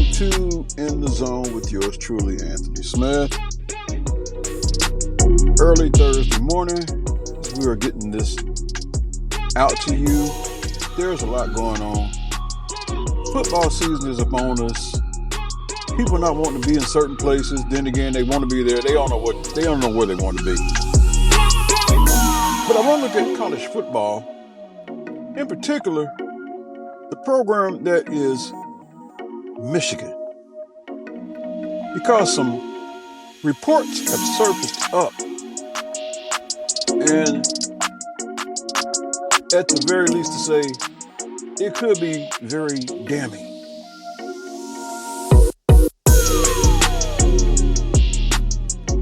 Welcome to In the Zone with yours truly, Anthony Smith. Early Thursday morning, as we are getting this out to you. There's a lot going on. Football season is upon us. People not wanting to be in certain places. Then again, they want to be there. They don't know where they want to be. But I want to look at college football, in particular, the program that is Michigan, because some reports have surfaced up, and at the very least to say, it could be very damning.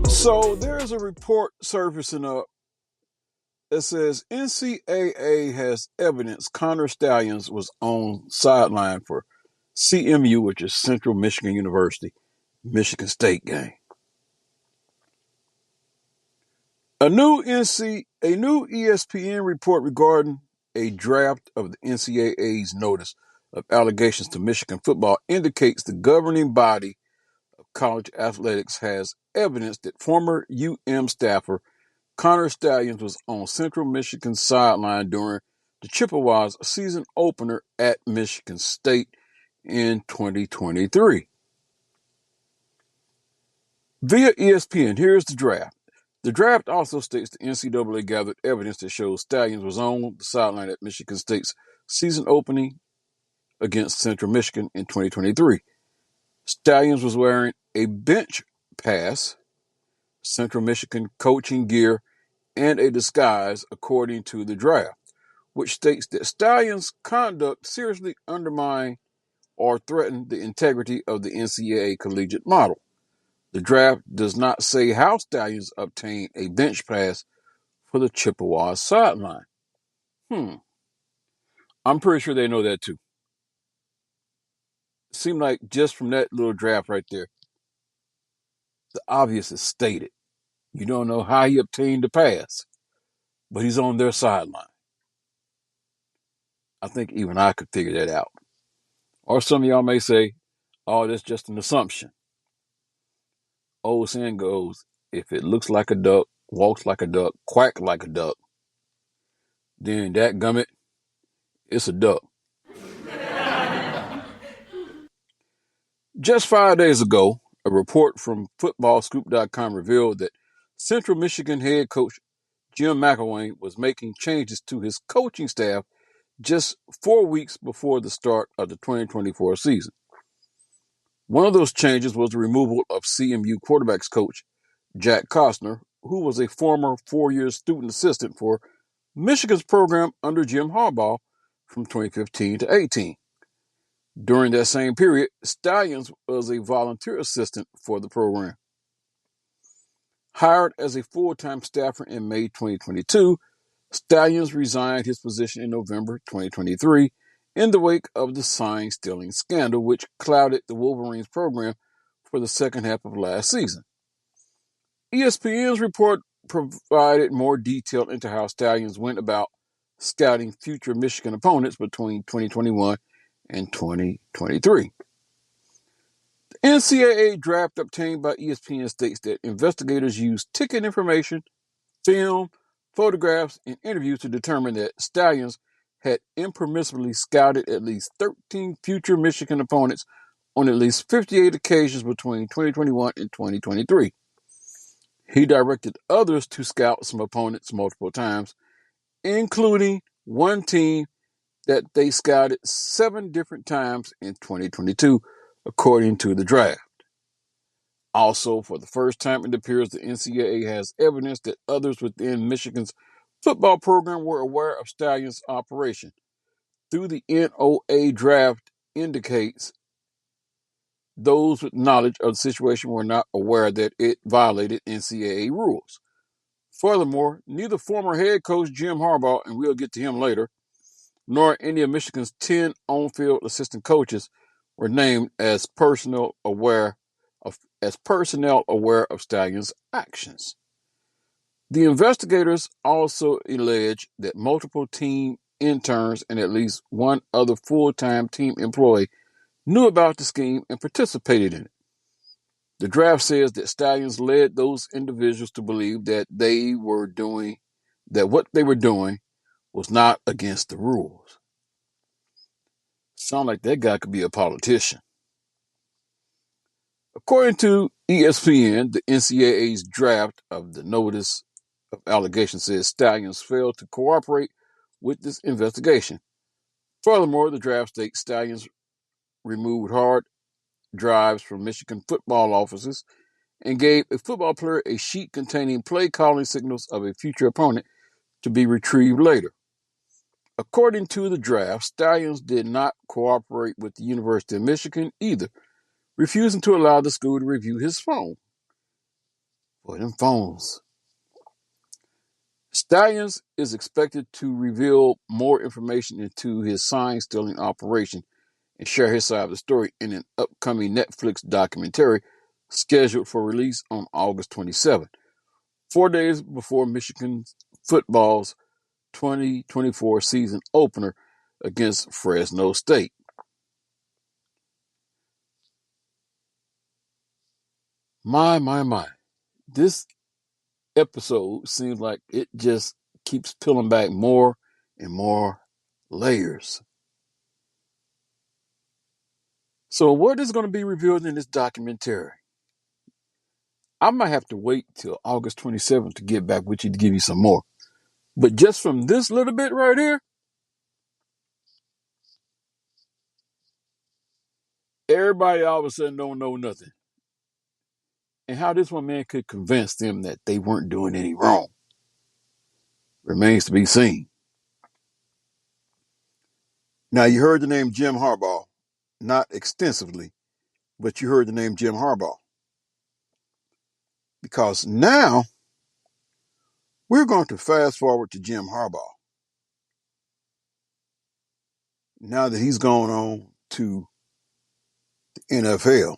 So there's a report surfacing up that says NCAA has evidence Connor Stallions was on sideline for CMU, which is Central Michigan University, Michigan State game. A new ESPN report regarding a draft of the NCAA's notice of allegations to Michigan football indicates the governing body of college athletics has evidence that former UM staffer Connor Stallions was on Central Michigan's sideline during the Chippewas' season opener at Michigan State in 2023. Via ESPN, here's the draft. The draft also states the NCAA gathered evidence that shows Stallions was on the sideline at Michigan State's season opening against Central Michigan in 2023. Stallions was wearing a bench pass, Central Michigan coaching gear, and a disguise, according to the draft, which states that Stallions' conduct seriously undermined or threatened the integrity of the NCAA collegiate model. The draft does not say how Stallions obtained a bench pass for the Chippewas sideline. I'm pretty sure they know that too. It seemed like just from that little draft right there, the obvious is stated. You don't know how he obtained the pass, but he's on their sideline. I think even I could figure that out. Or some of y'all may say, oh, that's just an assumption. Old saying goes, if it looks like a duck, walks like a duck, quack like a duck, then that gummit, it's a duck. Just 5 days ago, a report from footballscoop.com revealed that Central Michigan head coach Jim McElwain was making changes to his coaching staff just 4 weeks before the start of the 2024 season. One of those changes was the removal of CMU quarterbacks coach Jack Costner, who was a former 4-year student assistant for Michigan's program under Jim Harbaugh from 2015 to 18. During that same period, Stallions was a volunteer assistant for the program. Hired as a full-time staffer in May 2022, Stallions resigned his position in November 2023 in the wake of the sign-stealing scandal, which clouded the Wolverines program for the second half of last season. ESPN's report provided more detail into how Stallions went about scouting future Michigan opponents between 2021 and 2023. The NCAA draft obtained by ESPN states that investigators used ticket information, film, photographs, and interviews to determine that Stallions had impermissibly scouted at least 13 future Michigan opponents on at least 58 occasions between 2021 and 2023. He directed others to scout some opponents multiple times, including one team that they scouted 7 different times in 2022, according to the draft. Also, for the first time, it appears the NCAA has evidence that others within Michigan's football program were aware of Stallions' operation. Through the NOA draft indicates those with knowledge of the situation were not aware that it violated NCAA rules. Furthermore, neither former head coach Jim Harbaugh, and we'll get to him later, nor any of Michigan's 10 on-field assistant coaches were named as personnel aware of Stallions' actions. The investigators also allege that multiple team interns and at least one other full-time team employee knew about the scheme and participated in it. The draft says that Stallions led those individuals to believe that what they were doing was not against the rules. Sound like that guy could be a politician. According to ESPN, the NCAA's draft of the notice of allegation says Stallions failed to cooperate with this investigation. Furthermore, the draft states Stallions removed hard drives from Michigan football offices and gave a football player a sheet containing play calling signals of a future opponent to be retrieved later. According to the draft, Stallions did not cooperate with the University of Michigan either, refusing to allow the school to review his phone. Boy, them phones. Stallions is expected to reveal more information into his sign stealing operation and share his side of the story in an upcoming Netflix documentary scheduled for release on August 27th, 4 days before Michigan football's 2024 season opener against Fresno State. My. This episode seems like it just keeps peeling back more and more layers. So what is going to be revealed in this documentary? I might have to wait till August 27th to get back with you to give you some more. But just from this little bit right here, everybody all of a sudden don't know nothing. And how this one man could convince them that they weren't doing any wrong remains to be seen. Now, you heard the name Jim Harbaugh, not extensively, but you heard the name Jim Harbaugh. Because now we're going to fast forward to Jim Harbaugh. Now that he's gone on to the NFL,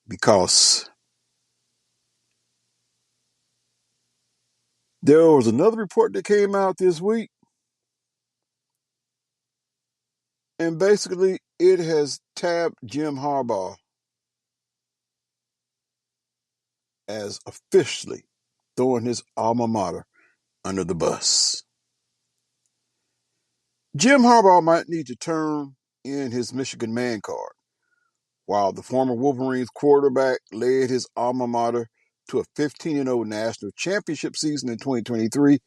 because there was another report that came out this week, and basically it has tabbed Jim Harbaugh as officially throwing his alma mater under the bus. Jim Harbaugh might need to turn in his Michigan man card. While the former Wolverines quarterback led his alma mater to a 15-0 national championship season in 2023,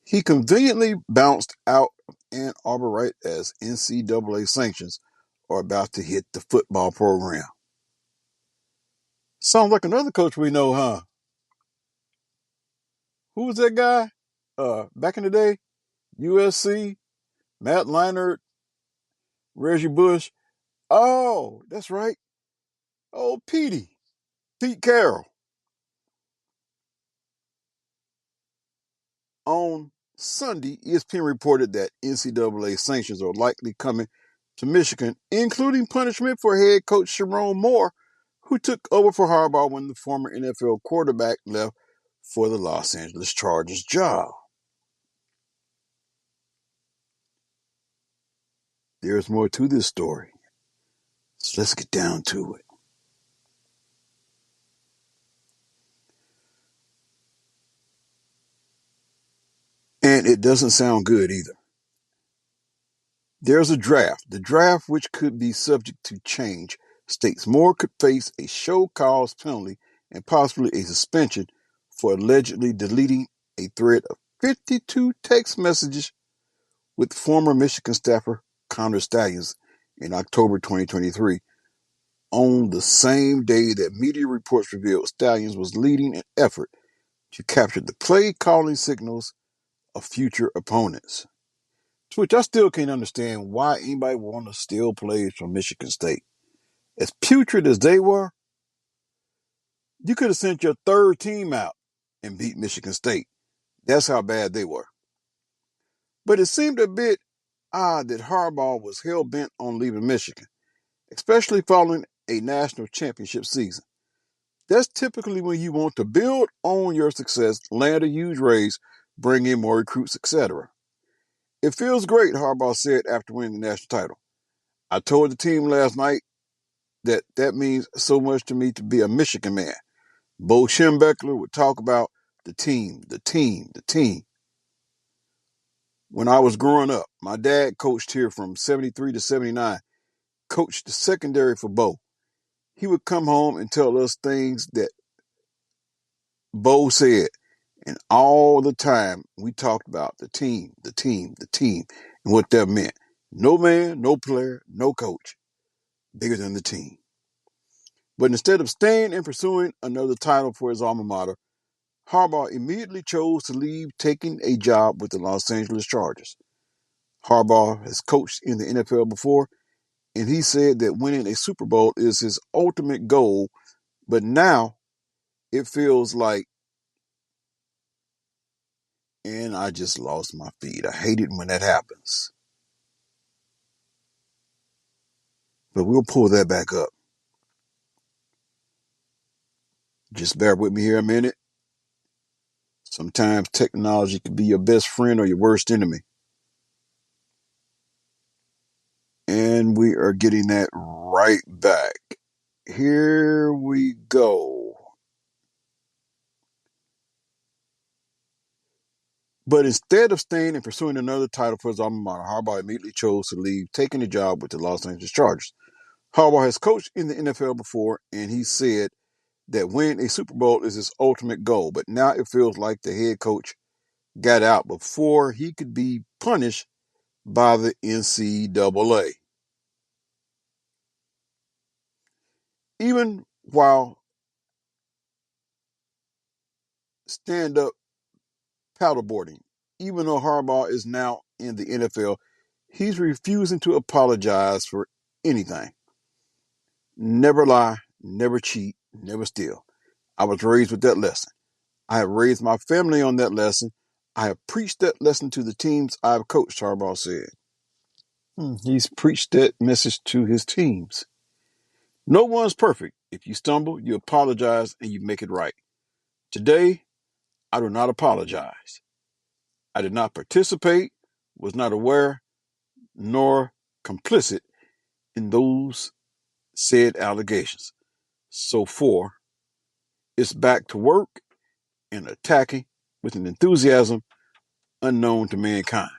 he conveniently bounced out of Ann Arbor right as NCAA sanctions are about to hit the football program. Sounds like another coach we know, huh? Who was that guy? Back in the day, USC, Matt Leinart, Reggie Bush. Oh, that's right. Oh, Pete Carroll. On Sunday, ESPN reported that NCAA sanctions are likely coming to Michigan, including punishment for head coach Sherrone Moore, who took over for Harbaugh when the former NFL quarterback left for the Los Angeles Chargers job. There's more to this story, so let's get down to it. And it doesn't sound good either. There's a draft. The draft, which could be subject to change, states Moore could face a show cause penalty and possibly a suspension for allegedly deleting a thread of 52 text messages with former Michigan staffer Connor Stallions in October 2023, on the same day that media reports revealed Stallions was leading an effort to capture the play calling signals of future opponents. To which I still can't understand why anybody would want to steal plays from Michigan State. As putrid as they were, you could have sent your third team out and beat Michigan State. That's how bad they were. But it seemed a bit odd that Harbaugh was hell-bent on leaving Michigan, especially following a national championship season. That's typically when you want to build on your success, land a huge raise, bring in more recruits, etc. It feels great, Harbaugh said after winning the national title. I told the team last night that means so much to me to be a Michigan man. Bo Schembechler would talk about the team. When I was growing up, my dad coached here from 73 to 79, coached the secondary for Bo. He would come home and tell us things that Bo said. And all the time we talked about the team, and what that meant. No man, no player, no coach bigger than the team. But instead of staying and pursuing another title for his alma mater, Harbaugh immediately chose to leave, taking a job with the Los Angeles Chargers. Harbaugh has coached in the NFL before, and he said that winning a Super Bowl is his ultimate goal, but now it feels like, and I just lost my feed. I hate it when that happens. But we'll pull that back up. Just bear with me here a minute. Sometimes technology can be your best friend or your worst enemy. And we are getting that right back. Here we go. But instead of staying and pursuing another title for his alma mater, Harbaugh immediately chose to leave, taking a job with the Los Angeles Chargers. Harbaugh has coached in the NFL before, and he said that winning a Super Bowl is his ultimate goal. But now it feels like the head coach got out before he could be punished by the NCAA. Even while stand-up paddleboarding, even though Harbaugh is now in the NFL, he's refusing to apologize for anything. Never lie, never cheat, never steal. I was raised with that lesson. I have raised my family on that lesson. I have preached that lesson to the teams I've coached, Harbaugh said. He's preached that message to his teams. No one's perfect. If you stumble, you apologize and you make it right. Today, I do not apologize. I did not participate, was not aware, nor complicit in those said allegations. So it's back to work and attacking with an enthusiasm unknown to mankind.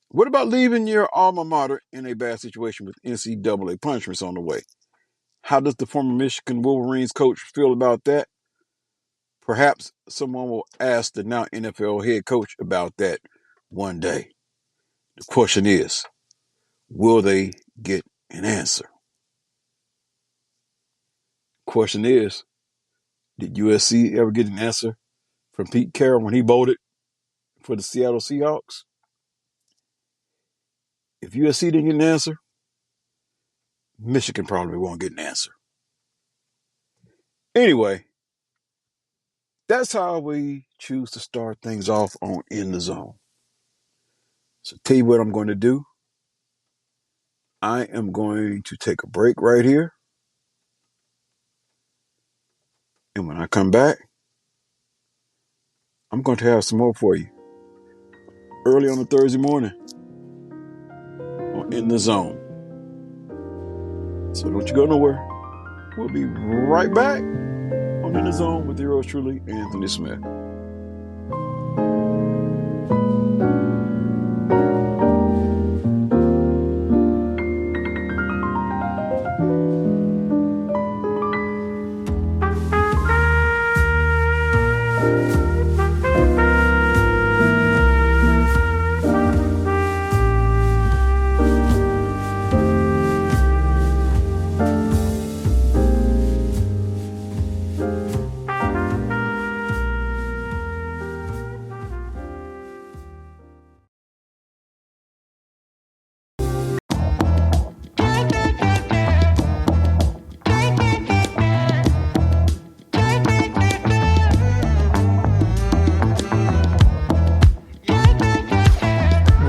What about leaving your alma mater in a bad situation with NCAA punishments on the way? How does the former Michigan Wolverines coach feel about that? Perhaps someone will ask the now NFL head coach about that one day. The question is, will they get an answer? Question is, did USC ever get an answer from Pete Carroll when he voted for the Seattle Seahawks? If USC didn't get an answer, Michigan probably won't get an answer. Anyway, that's how we choose to start things off on In the Zone. So tell you what I'm going to do. I am going to take a break right here. And when I come back, I'm going to have some more for you. Early on a Thursday morning on In the Zone. So don't you go nowhere. We'll be right back on In the Zone with yours truly, Anthony Smith.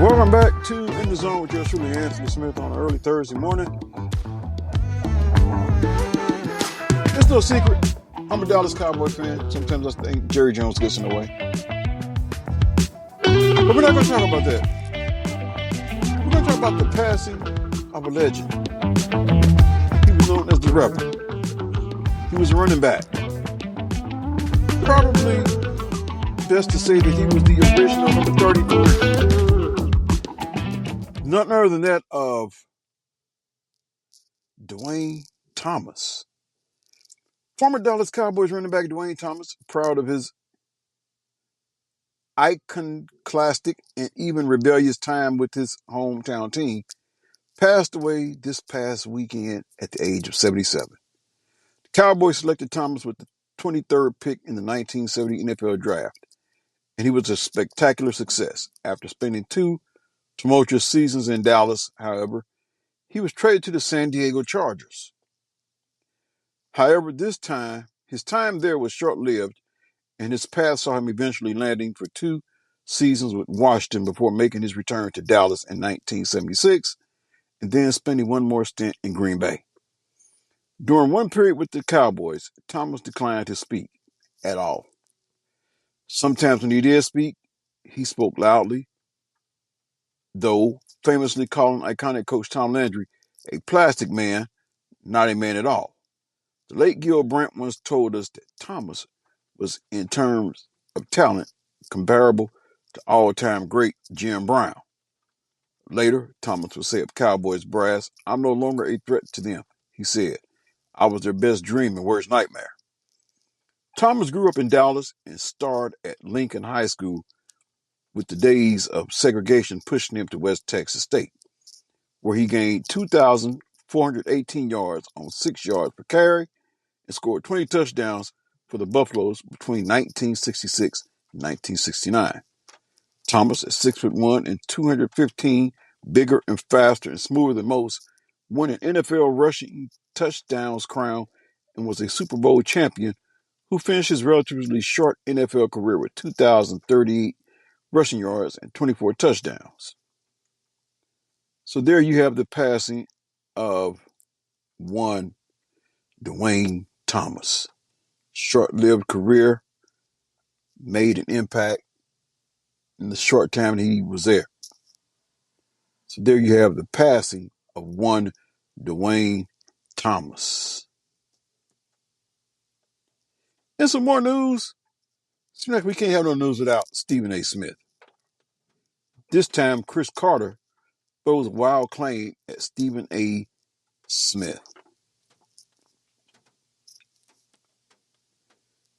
Welcome back to In the Zone with yours truly, Anthony Smith, on an early Thursday morning. It's no secret, I'm a Dallas Cowboy fan. Sometimes I think Jerry Jones gets in the way. But we're not going to talk about that. We're going to talk about the passing of a legend. He was known as the Rebel. He was a running back. Probably best to say that he was the original number 33. None other than that of Dwayne Thomas. Former Dallas Cowboys running back Dwayne Thomas, proud of his iconoclastic and even rebellious time with his hometown team, passed away this past weekend at the age of 77. The Cowboys selected Thomas with the 23rd pick in the 1970 NFL Draft, and he was a spectacular success. After spending 2 tumultuous seasons in Dallas, however, he was traded to the San Diego Chargers. However, his time there was short-lived, and his path saw him eventually landing for 2 seasons with Washington before making his return to Dallas in 1976, and then spending one more stint in Green Bay. During one period with the Cowboys, Thomas declined to speak at all. Sometimes when he did speak, he spoke loudly, though famously calling iconic coach Tom Landry a plastic man, not a man at all. The late Gil Brandt once told us that Thomas was, in terms of talent, comparable to all-time great Jim Brown. Later, Thomas would say of Cowboys brass, "I'm no longer a threat to them," he said. "I was their best dream and worst nightmare." Thomas grew up in Dallas and starred at Lincoln High School, with the days of segregation pushing him to West Texas State, where he gained 2,418 yards on 6 yards per carry and scored 20 touchdowns for the Buffaloes between 1966 and 1969. Thomas, at 6'1" and 215, bigger and faster and smoother than most, won an NFL rushing touchdowns crown and was a Super Bowl champion who finished his relatively short NFL career with 2,038 rushing yards and 24 touchdowns. So there you have the passing of one Dwayne Thomas. Short-lived career, made an impact in the short time that he was there. So there you have the passing of one Dwayne Thomas. And some more news. Seems like we can't have no news without Stephen A. Smith. This time, Chris Carter throws a wild claim at Stephen A. Smith.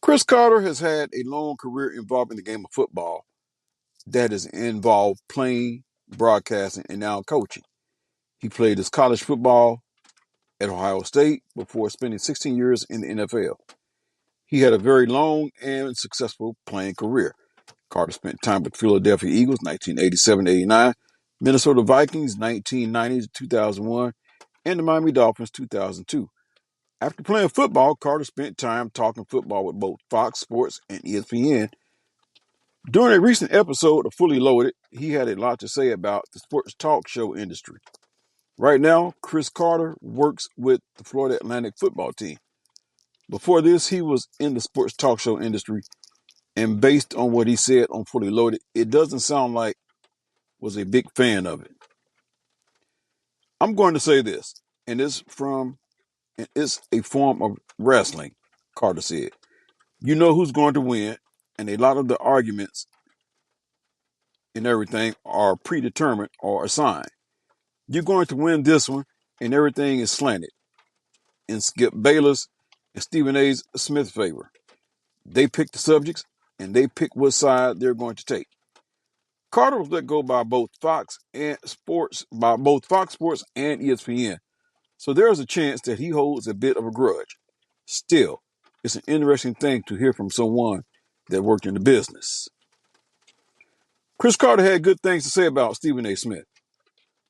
Chris Carter has had a long career involved in the game of football that has involved playing, broadcasting, and now coaching. He played his college football at Ohio State before spending 16 years in the NFL. He had a very long and successful playing career. Carter spent time with Philadelphia Eagles 1987-89, Minnesota Vikings 1990-2001, and the Miami Dolphins 2002. After playing football, Carter spent time talking football with both Fox Sports and ESPN. During a recent episode of Fully Loaded, he had a lot to say about the sports talk show industry. Right now, Chris Carter works with the Florida Atlantic football team. Before this, he was in the sports talk show industry, and based on what he said on Fully Loaded, it doesn't sound like was a big fan of it. I'm going to say this, and it's a form of wrestling, Carter said. You know who's going to win, and a lot of the arguments and everything are predetermined or assigned. You're going to win this one, and everything is slanted in Skip Bayless and Stephen A. Smith's favor. They pick the subjects, and they pick what side they're going to take. Carter was let go by both Fox Sports and ESPN, so there is a chance that he holds a bit of a grudge. Still, it's an interesting thing to hear from someone that worked in the business. Chris Carter had good things to say about Stephen A. Smith.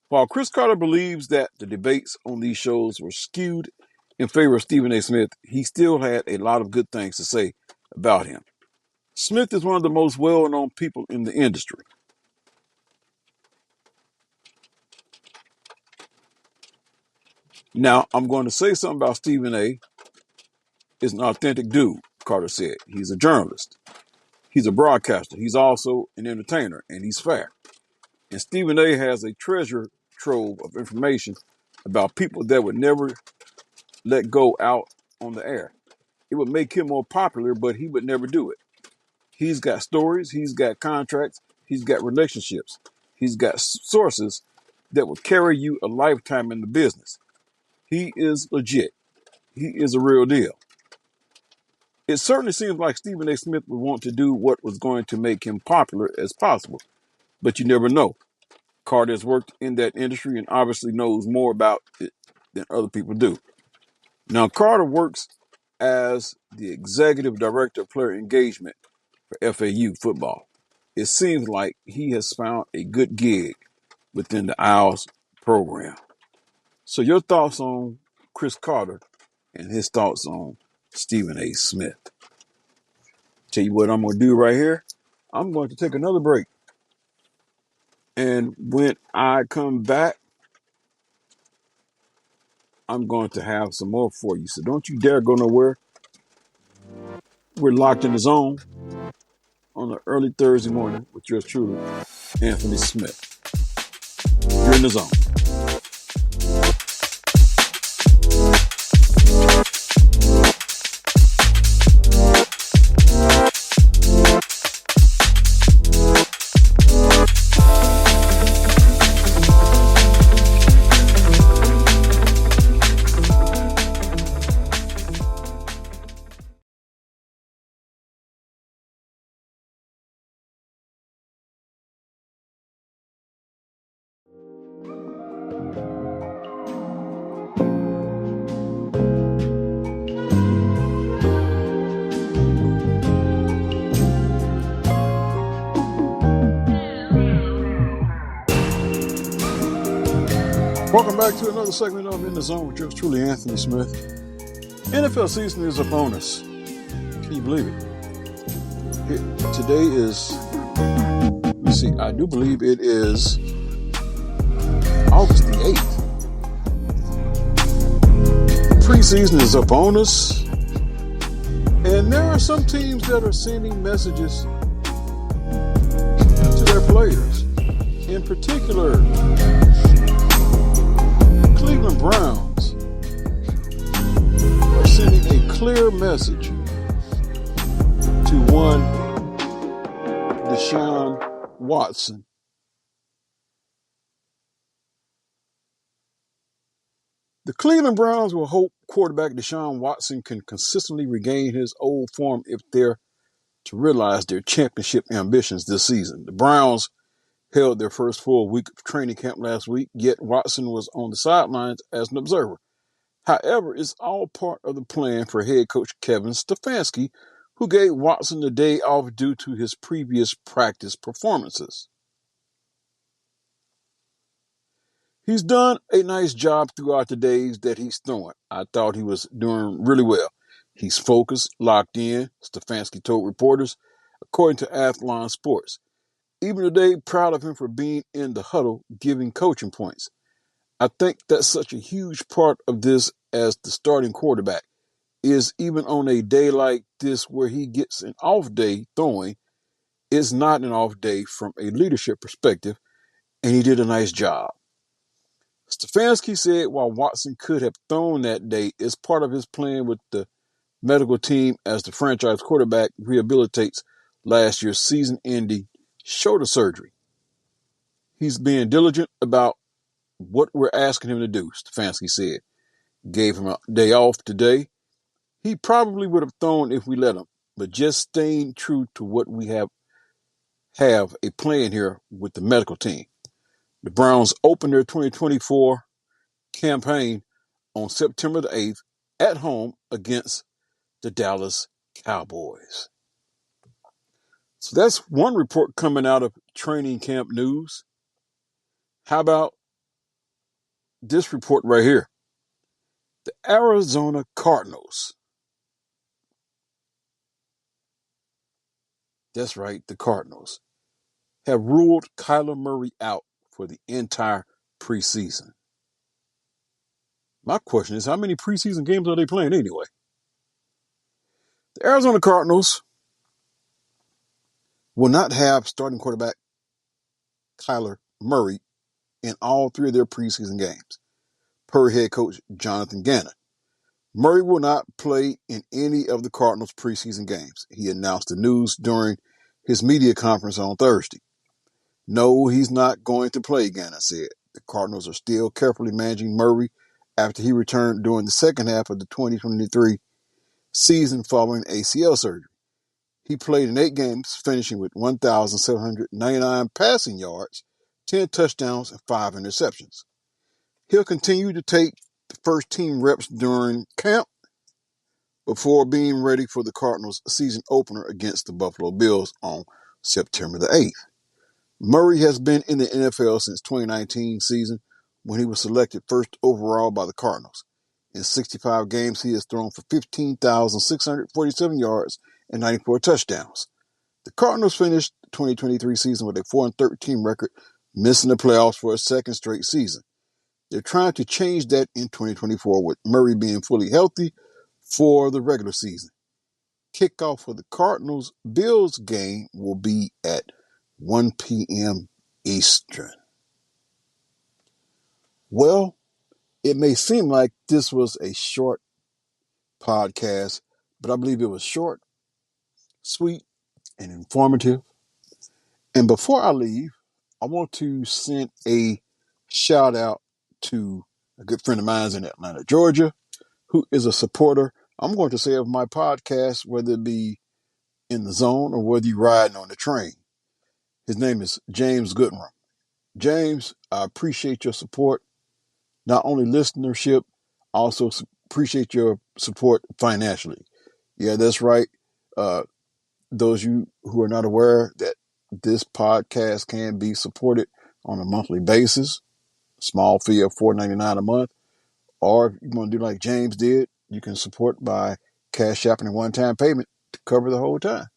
While Chris Carter believes that the debates on these shows were skewed in favor of Stephen A. Smith, he still had a lot of good things to say about him. Smith is one of the most well-known people in the industry. Now, I'm going to say something about Stephen A. is an authentic dude, Carter said. He's a journalist. He's a broadcaster. He's also an entertainer, and he's fair. And Stephen A. has a treasure trove of information about people that would never let go out on the air. It would make him more popular, but he would never do it. He's got stories, he's got contracts, he's got relationships, he's got sources that will carry you a lifetime in the business. He is legit. He is a real deal. It certainly seems like Stephen A. Smith would want to do what was going to make him popular as possible, but you never know. Carter has worked in that industry and obviously knows more about it than other people do. Now, Carter works as the executive director of player engagement for FAU football. It seems like he has found a good gig within the Owls program. So your thoughts on Chris Carter and his thoughts on Stephen A. Smith. Tell you what I'm going to do right here. I'm going to take another break. And when I come back, I'm going to have some more for you. So don't you dare go nowhere. We're locked in the zone on an early Thursday morning with yours truly, Anthony Smith. You're in the zone. Welcome back to another segment of In the Zone with yours truly, Anthony Smith. NFL season is upon us. Can you believe it? Today is, let me see, I do believe it is August the 8th. Preseason is upon us. And there are some teams that are sending messages to their players. In particular, Cleveland Browns are sending a clear message to one Deshaun Watson. The Cleveland Browns will hope quarterback Deshaun Watson can consistently regain his old form if they're to realize their championship ambitions this season. The Browns held their first full week of training camp last week, yet Watson was on the sidelines as an observer. However, it's all part of the plan for head coach Kevin Stefanski, who gave Watson the day off due to his previous practice performances. He's done a nice job throughout the days that he's throwing. I thought he was doing really well. He's focused, locked in, Stefanski told reporters, according to Athlon Sports. Even today, proud of him for being in the huddle, giving coaching points. I think that's such a huge part of this as the starting quarterback is even on a day like this where he gets an off day throwing, it's not an off day from a leadership perspective, and he did a nice job. Stefanski said while Watson could have thrown that day, it's part of his plan with the medical team as the franchise quarterback rehabilitates last year's season-ending shoulder surgery. He's being diligent about what we're asking him to do, Stefanski said. Gave him a day off today. He probably would have thrown if we let him, but just staying true to what we have a plan here with the medical team. The Browns opened their 2024 campaign on September the 8th at home against the Dallas Cowboys. So that's one report coming out of training camp news. How about this report right here? The Arizona Cardinals. That's right, the Cardinals have ruled Kyler Murray out for the entire preseason. My question is, how many preseason games are they playing anyway? The Arizona Cardinals will not have starting quarterback Kyler Murray in all three of their preseason games. per head coach Jonathan Gannon. Murray will not play in any of the Cardinals' preseason games. He announced the news during his media conference on Thursday. No, he's not going to play, Gannon said. The Cardinals are still carefully managing Murray after he returned during the second half of the 2023 season following ACL surgery. He played in 8 games, finishing with 1,799 passing yards, 10 touchdowns, and 5 interceptions. He'll continue to take the first team reps during camp before being ready for the Cardinals' season opener against the Buffalo Bills on September the 8th. Murray has been in the NFL since 2019 season when he was selected first overall by the Cardinals. In 65 games, he has thrown for 15,647 yards and 94 touchdowns. The Cardinals finished the 2023 season with a 4-13 record, missing the playoffs for a second straight season. They're trying to change that in 2024 with Murray being fully healthy for the regular season. Kickoff for the Cardinals-Bills game will be at 1 p.m. Eastern. Well, it may seem like this was a short podcast, but I believe it was short, sweet, and informative. And before I leave, I want to send a shout out to a good friend of mine in Atlanta, Georgia, who is a supporter, I'm going to say, of my podcast, whether it be in the zone or whether you're riding on the train. His name is James Goodrum. James, I appreciate your support. Not only listenership, I also appreciate your support financially. Yeah, that's right. Those of you who are not aware that this podcast can be supported on a monthly basis, small fee of $4.99 a month. Or if you want to do like James did, you can support by cash apping a one-time payment to cover the whole time.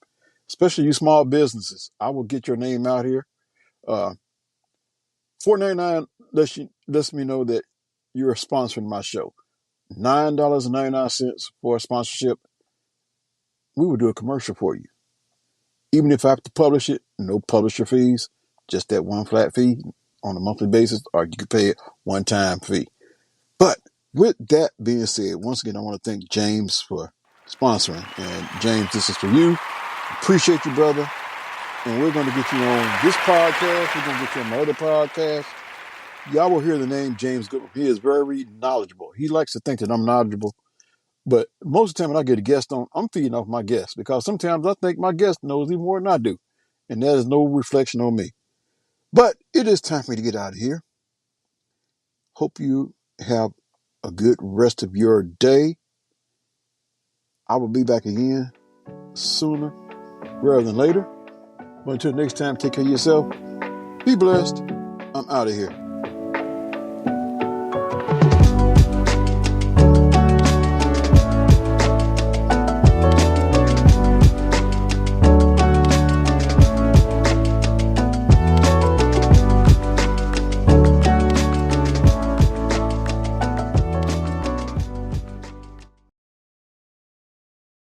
Especially you small businesses. I will get your name out here. $4.99 lets me know that you're sponsoring my show. $9.99 for a sponsorship. We will do a commercial for you. Even if I have to publish it, no publisher fees, just that one flat fee on a monthly basis, or you can pay it one-time fee. But with that being said, once again, I want to thank James for sponsoring. And James, this is for you. Appreciate you, brother. And we're going to get you on this podcast. We're going to get you on my other podcast. Y'all will hear the name James Goodrum. He is very knowledgeable. He likes to think that I'm knowledgeable. But most of the time when I get a guest on, I'm feeding off my guest because sometimes I think my guest knows even more than I do. And that is no reflection on me. But it is time for me to get out of here. Hope you have a good rest of your day. I will be back again sooner rather than later. But until next time, take care of yourself. Be blessed. I'm out of here.